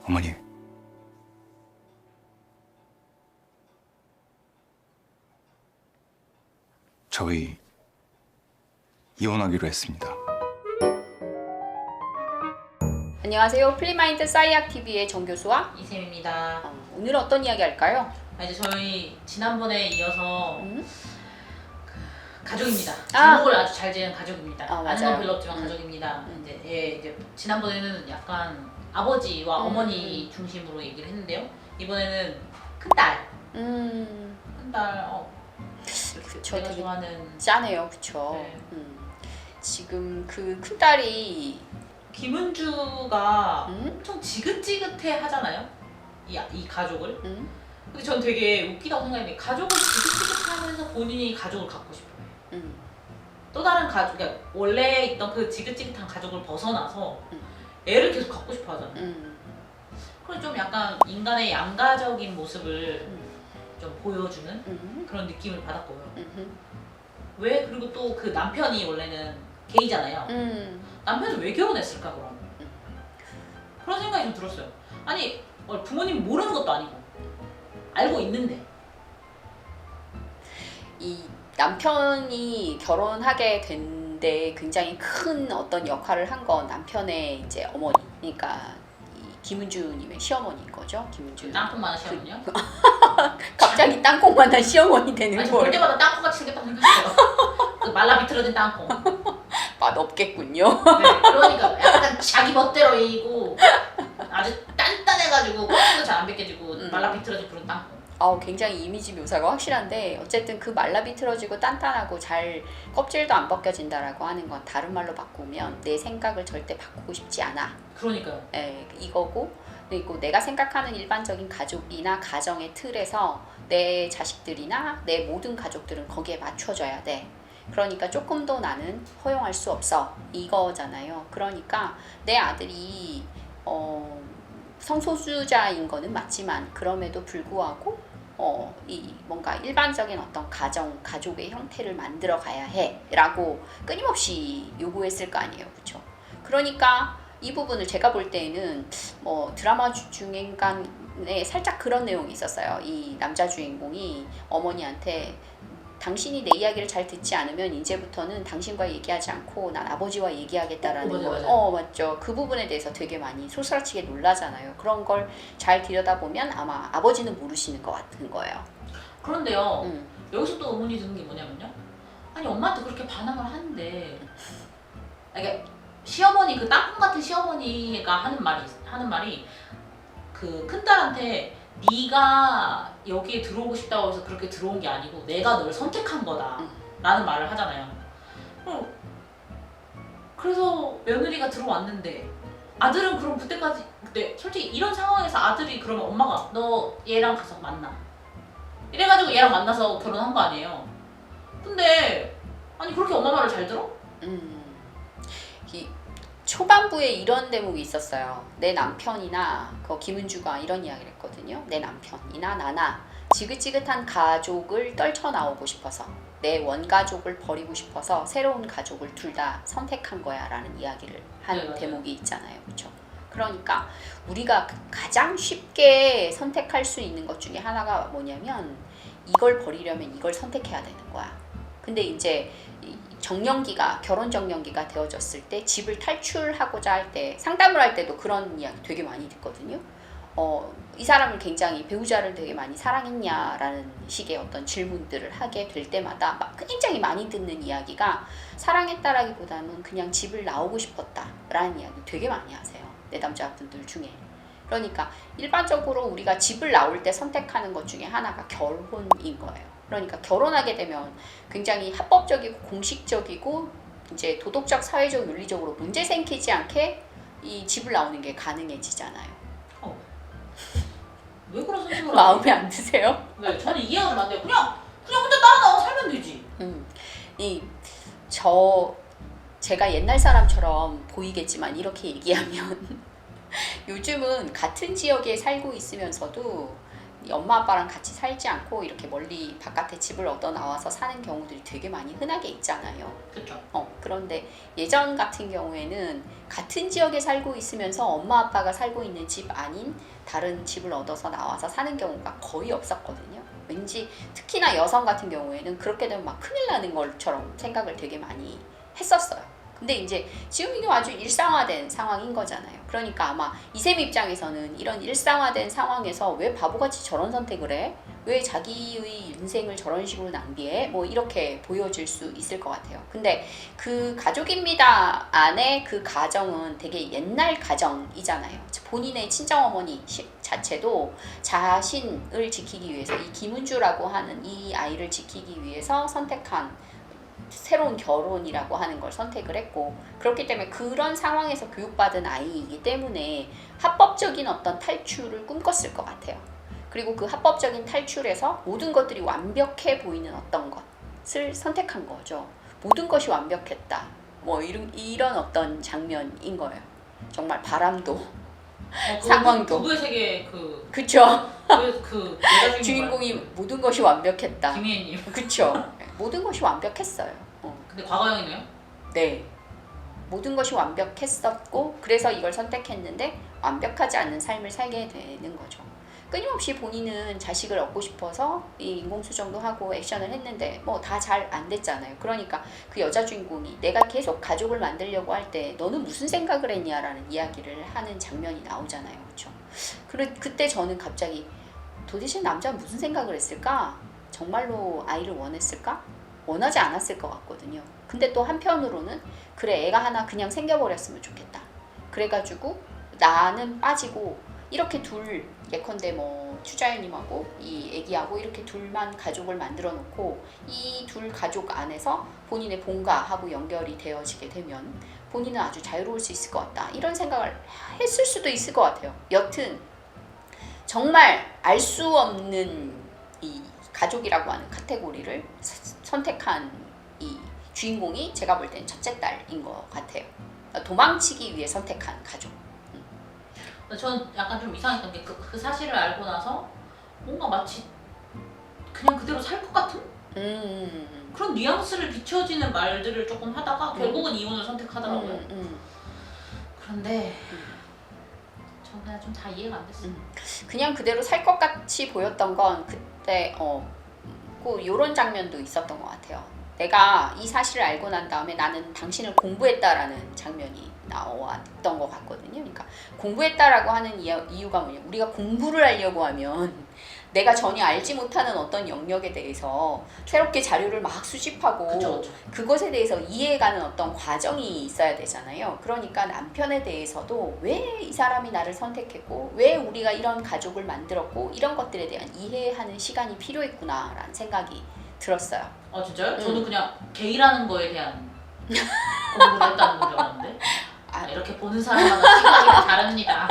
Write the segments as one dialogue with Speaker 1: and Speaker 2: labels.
Speaker 1: 어머니, 저희 이혼하기로 했습니다.
Speaker 2: 안녕하세요. 플리마인드 사이학TV의 정교수와
Speaker 3: 이쌤입니다.
Speaker 2: 오늘은 어떤 이야기 할까요?
Speaker 3: 이제 저희 지난번에 이어서 가족입니다.
Speaker 2: 아.
Speaker 3: 제목을 아주 잘 지은 가족입니다. 아는
Speaker 2: 맞아요.
Speaker 3: 건 별로 없지만 가족입니다. 이제 지난번에는 약간 아버지와 어머니 중심으로 얘기를 했는데요. 이번에는 큰딸. 큰딸.
Speaker 2: 저
Speaker 3: 내가
Speaker 2: 되게
Speaker 3: 좋아하는
Speaker 2: 짜네요, 그쵸?
Speaker 3: 네.
Speaker 2: 지금 그 큰딸이
Speaker 3: 김은주가 엄청 지긋지긋해 하잖아요. 이 가족을. 근데 전 되게 웃기다고 생각했는데 가족을 지긋지긋하면서 본인이 가족을 갖고 싶어요. 또 다른 가족, 그러니까 원래 있던 그 지긋지긋한 가족을 벗어나서 애를 계속 갖고 싶어 하잖아요. 그래서 좀 약간 인간의 양가적인 모습을 좀 보여주는 그런 느낌을 받았고요. 왜? 그리고 또 그 남편이 원래는 게이잖아요. 남편은 왜 결혼했을까 그럼? 그런 생각이 좀 들었어요. 아니 부모님 모르는 것도 아니고 알고 있는데
Speaker 2: 이 남편이 결혼하게 된데 굉장히 큰 어떤 역할을 한 건 남편의 이제 어머니, 그러니까 이 김은주님의 시어머니인 거죠. 김은주.
Speaker 3: 땅콩만한 시어머니요?
Speaker 2: 갑자기 땅콩만한 시어머니 되는
Speaker 3: 아니 볼
Speaker 2: 걸.
Speaker 3: 때마다 땅콩같이 생겼다고 생각했어요. 그 말라 비틀어진 땅콩.
Speaker 2: 맛 없겠군요.
Speaker 3: 네, 그러니까 약간 자기 멋대로 이고 아주 단단해가지고 껍질도 잘 안 벗겨지고 말라 비틀어진 그런 땅콩.
Speaker 2: 굉장히 이미지 묘사가 확실한데 어쨌든 그 말라 비틀어지고 단단하고 잘 껍질도 안 벗겨진다라고 하는 건 다른 말로 바꾸면 내 생각을 절대 바꾸고 싶지 않아.
Speaker 3: 그러니까요.
Speaker 2: 이거고, 그리고 내가 생각하는 일반적인 가족이나 가정의 틀에서 내 자식들이나 내 모든 가족들은 거기에 맞춰져야 돼. 그러니까 조금 더 나는 허용할 수 없어, 이거잖아요. 그러니까 내 아들이 성소수자인 거는 맞지만 그럼에도 불구하고 이 뭔가 일반적인 어떤 가족의 형태를 만들어 가야 해라고 끊임없이 요구했을 거 아니에요, 그렇죠? 그러니까 이 부분을 제가 볼 때에는 드라마 중간에 살짝 그런 내용이 있었어요. 이 남자 주인공이 어머니한테 당신이 내 이야기를 잘 듣지 않으면 이제부터는 당신과 얘기하지 않고 난 아버지와 얘기하겠다라는 거. 맞죠. 그 부분에 대해서 되게 많이 소스라치게 놀라잖아요. 그런 걸 잘 들여다보면 아마 아버지는 모르시는 것 같은 거예요.
Speaker 3: 그런데요. 여기서 또 의문이 드는 게 뭐냐면요. 아니 엄마한테 그렇게 반항을 하는데 그러니까 시어머니 그 땅콩 같은 시어머니가 하는 말이 그 큰딸한테 네가 여기에 들어오고 싶다고 해서 그렇게 들어온 게 아니고 내가 널 선택한 거다 라는 말을 하잖아요. 그래서 며느리가 들어왔는데 아들은 그럼 그때 솔직히 이런 상황에서 아들이 그러면 엄마가 너 얘랑 가서 만나 이래가지고 얘랑 만나서 결혼한 거 아니에요. 근데 아니 그렇게 엄마 말을 잘 들어?
Speaker 2: 초반부에 이런 대목이 있었어요. 내 남편이나 김은주가 이런 이야기를 했거든요. 내 남편이나 나나 지긋지긋한 가족을 떨쳐나오고 싶어서 내 원가족을 버리고 싶어서 새로운 가족을 둘 다 선택한 거야 라는 이야기를 한 대목이 있잖아요, 그렇죠? 그러니까 우리가 가장 쉽게 선택할 수 있는 것 중에 하나가 뭐냐면 이걸 버리려면 이걸 선택해야 되는 거야. 근데 이제 결혼 정년기가 되어졌을 때 집을 탈출하고자 할 때 상담을 할 때도 그런 이야기 되게 많이 듣거든요. 이 사람을 굉장히 배우자를 되게 많이 사랑했냐라는 식의 어떤 질문들을 하게 될 때마다 굉장히 많이 듣는 이야기가 사랑했다라기보다는 그냥 집을 나오고 싶었다라는 이야기 되게 많이 하세요, 내담자분들 중에. 그러니까 일반적으로 우리가 집을 나올 때 선택하는 것 중에 하나가 결혼인 거예요. 그러니까 결혼하게 되면 굉장히 합법적이고 공식적이고 이제 도덕적, 사회적, 윤리적으로 문제 생기지 않게 이 집을 나오는 게 가능해지잖아요.
Speaker 3: 왜 그런 선택을
Speaker 2: 마음에 안 드세요?
Speaker 3: 네, 저는 이해가 좀 안 돼요. 그냥 혼자 따라 나와 살면 되지.
Speaker 2: 제가 옛날 사람처럼 보이겠지만 이렇게 얘기하면 요즘은 같은 지역에 살고 있으면서도 엄마 아빠랑 같이 살지 않고 이렇게 멀리 바깥에 집을 얻어 나와서 사는 경우들이 되게 많이 흔하게 있잖아요.
Speaker 3: 그렇죠.
Speaker 2: 그런데 예전 같은 경우에는 같은 지역에 살고 있으면서 엄마 아빠가 살고 있는 집 아닌 다른 집을 얻어서 나와서 사는 경우가 거의 없었거든요. 왠지 특히나 여성 같은 경우에는 그렇게 되면 막 큰일 나는 것처럼 생각을 되게 많이 했었어요. 근데 이제 지금 이게 아주 일상화된 상황인 거잖아요. 그러니까 아마 이샘 입장에서는 이런 일상화된 상황에서 왜 바보같이 저런 선택을 해? 왜 자기의 인생을 저런 식으로 낭비해? 뭐 이렇게 보여질 수 있을 것 같아요. 근데 그 가족입니다 안에 그 가정은 되게 옛날 가정이잖아요. 본인의 친정어머니 자체도 자신을 지키기 위해서 이 김은주라고 하는 이 아이를 지키기 위해서 선택한 새로운 결혼이라고 하는 걸 선택을 했고, 그렇기 때문에 그런 상황에서 교육받은 아이이기 때문에 합법적인 어떤 탈출을 꿈꿨을 것 같아요. 그리고 그 합법적인 탈출에서 모든 것들이 완벽해 보이는 어떤 것을 선택한 거죠. 모든 것이 완벽했다. 뭐 이런 어떤 장면인 거예요. 정말 바람도 상황도
Speaker 3: 부부의 세계
Speaker 2: 그쵸.
Speaker 3: 그 여자
Speaker 2: 주인공이 모든 것이 완벽했다.
Speaker 3: 김혜님.
Speaker 2: 그쵸. 모든 것이 완벽했어요.
Speaker 3: 근데 과거형이네요?
Speaker 2: 네. 모든 것이 완벽했었고 그래서 이걸 선택했는데 완벽하지 않는 삶을 살게 되는 거죠. 끊임없이 본인은 자식을 얻고 싶어서 이 인공수정도 하고 액션을 했는데 뭐 다 잘 안 됐잖아요. 그러니까 그 여자 주인공이 내가 계속 가족을 만들려고 할 때 너는 무슨 생각을 했냐라는 이야기를 하는 장면이 나오잖아요. 그렇죠? 그때 저는 갑자기 도대체 남자는 무슨 생각을 했을까? 정말로 아이를 원했을까? 원하지 않았을 것 같거든요. 근데 또 한편으로는 그래 애가 하나 그냥 생겨버렸으면 좋겠다. 그래가지고 나는 빠지고 이렇게 예컨대 뭐 추자연님하고 이 애기하고 이렇게 둘만 가족을 만들어 놓고 이 둘 가족 안에서 본인의 본가하고 연결이 되어지게 되면 본인은 아주 자유로울 수 있을 것 같다. 이런 생각을 했을 수도 있을 것 같아요. 여튼 정말 알 수 없는 이 가족이라고 하는 카테고리를 선택한 이 주인공이 제가 볼 때는 첫째 딸인 것 같아요. 도망치기 위해 선택한 가족.
Speaker 3: 저는 약간 좀 이상했던 게 그 사실을 알고 나서 뭔가 마치 그냥 그대로 살 것 같은 그런 뉘앙스를 비춰지는 말들을 조금 하다가 결국은 이혼을 선택하더라고요. 그런데 저는 그냥 좀 다 이해가 안 됐어요.
Speaker 2: 그냥 그대로 살 것 같이 보였던 건 그때 요런 장면도 있었던 것 같아요. 내가 이 사실을 알고 난 다음에 나는 당신을 공부했다라는 장면이 나왔던 것 같거든요. 그러니까 공부했다라고 하는 이유가 뭐냐? 우리가 공부를 하려고 하면 내가 전혀 알지 못하는 어떤 영역에 대해서 새롭게 자료를 막 수집하고
Speaker 3: 그쵸.
Speaker 2: 그것에 대해서 이해해가는 어떤 과정이 있어야 되잖아요. 그러니까 남편에 대해서도 왜 이 사람이 나를 선택했고 왜 우리가 이런 가족을 만들었고 이런 것들에 대한 이해하는 시간이 필요했구나라는 생각이 들었어요.
Speaker 3: 아 진짜요? 저는 그냥 게이라는 거에 대한 공부를 했다는 건 줄 알았는데 이렇게 보는 사람마다 시각이 다 다릅니다.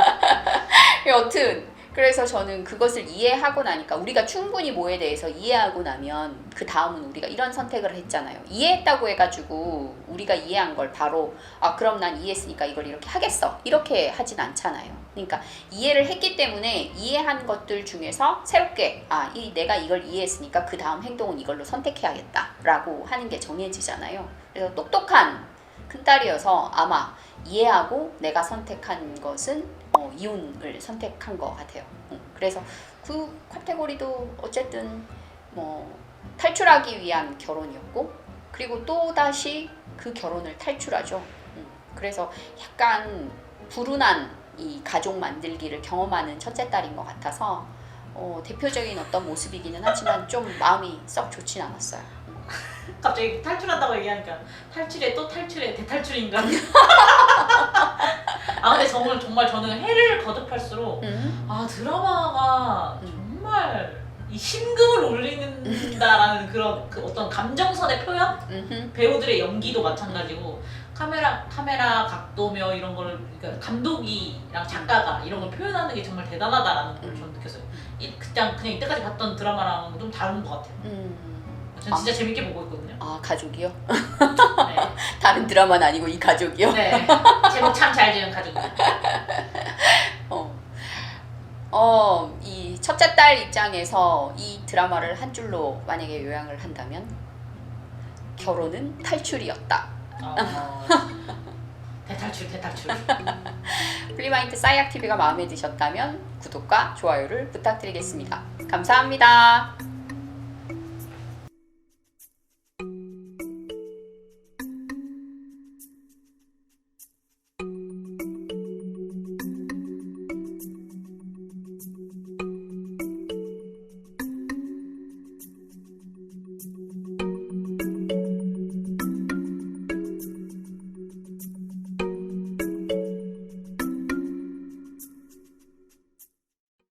Speaker 2: 여튼 그래서 저는 그것을 이해하고 나니까 우리가 충분히 뭐에 대해서 이해하고 나면 그 다음은 우리가 이런 선택을 했잖아요. 이해했다고 해가지고 우리가 이해한 걸 바로 그럼 난 이해했으니까 이걸 이렇게 하겠어 이렇게 하진 않잖아요. 그러니까 이해를 했기 때문에 이해한 것들 중에서 새롭게 내가 이걸 이해했으니까 그 다음 행동은 이걸로 선택해야겠다라고 하는 게 정해지잖아요. 그래서 똑똑한 큰딸이어서 아마 이해하고 내가 선택한 것은 이혼을 선택한 것 같아요. 그래서 그 카테고리도 어쨌든 뭐 탈출하기 위한 결혼이었고 그리고 또다시 그 결혼을 탈출하죠. 그래서 약간 불운한 이 가족 만들기를 경험하는 첫째 딸인 것 같아서 대표적인 어떤 모습이기는 하지만 좀 마음이 썩 좋진 않았어요.
Speaker 3: 갑자기 탈출한다고 얘기하니까 탈출에 또 탈출에 대탈출인가? 근데 정말 저는 해를 거듭할수록 드라마가 정말 이 심금을 울린다라는 그런 어떤 감정선의 표현? 배우들의 연기도 마찬가지고 카메라 각도며 이런 걸 그러니까 감독이랑 작가가 이런 걸 표현하는 게 정말 대단하다라는 걸 저는 느꼈어요. 그냥 이때까지 봤던 드라마랑 좀 다른 것 같아요. 전 진짜 재밌게 보고 있거든요.
Speaker 2: 가족이요?
Speaker 3: 네.
Speaker 2: 다른 드라마는 아니고 이 가족이요?
Speaker 3: 네. 제목 참 잘 지은 가족이요.
Speaker 2: 이 첫째 딸 입장에서 이 드라마를 한 줄로 만약에 요약을 한다면 결혼은 탈출이었다.
Speaker 3: 대탈출.
Speaker 2: 플리마인드 싸이악TV가 마음에 드셨다면 구독과 좋아요를 부탁드리겠습니다. 감사합니다.